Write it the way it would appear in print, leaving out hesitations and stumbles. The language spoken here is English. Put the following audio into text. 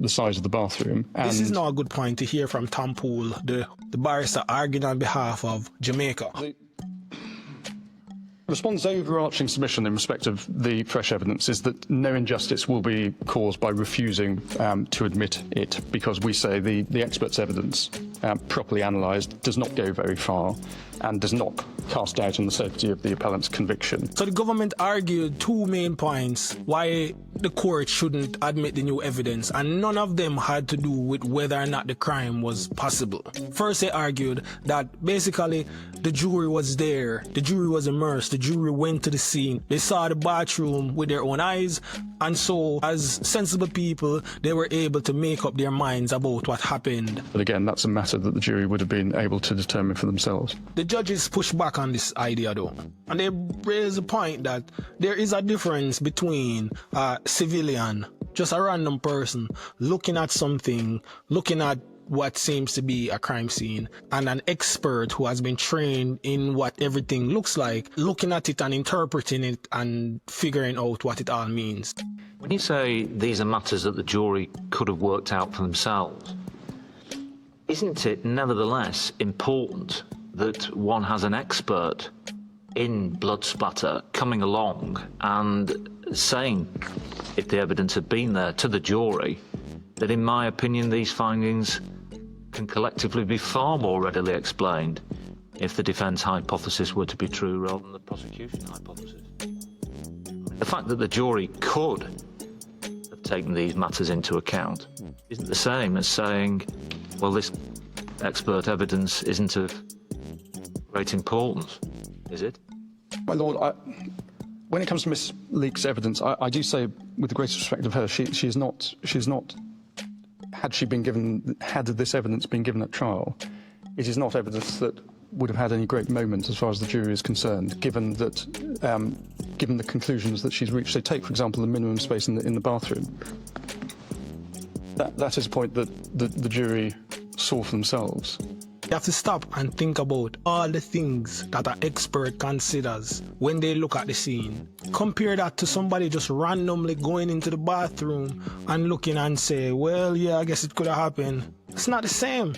the size of the bathroom. And this is not a good point to hear from Tom Poole, the barrister arguing on behalf of Jamaica. The respondent's overarching submission in respect of the fresh evidence is that no injustice will be caused by refusing to admit it, because we say the expert's evidence, properly analysed, does not go very far and does not cast doubt on the safety of the appellant's conviction. So the government argued two main points why the court shouldn't admit the new evidence, and none of them had to do with whether or not the crime was possible. First, they argued that basically the jury was there, the jury was immersed, the jury went to the scene, they saw the bathroom with their own eyes, and so as sensible people, they were able to make up their minds about what happened. But again, that's a matter that the jury would have been able to determine for themselves. The judges push back on this idea though, and they raise the point that there is a difference between a civilian, just a random person, looking at something, looking at what seems to be a crime scene, and an expert who has been trained in what everything looks like, looking at it and interpreting it and figuring out what it all means. When you say these are matters that the jury could have worked out for themselves, isn't it nevertheless important that one has an expert in blood splatter coming along and saying, if the evidence had been there, to the jury, that in my opinion these findings can collectively be far more readily explained if the defence hypothesis were to be true rather than the prosecution hypothesis? The fact that the jury could have taken these matters into account isn't the same as saying, well, this expert evidence isn't of great importance, is it? My lord, when it comes to Miss Leake's evidence, I do say, with the greatest respect of her, she is not. Had this evidence been given at trial, it is not evidence that would have had any great moment as far as the jury is concerned, given that, given the conclusions that she's reached. So take, for example, the minimum space in the bathroom. That is a point that the jury saw for themselves. You have to stop and think about all the things that an expert considers when they look at the scene. Compare that to somebody just randomly going into the bathroom and looking and say, well, yeah, I guess it could have happened. It's not the same.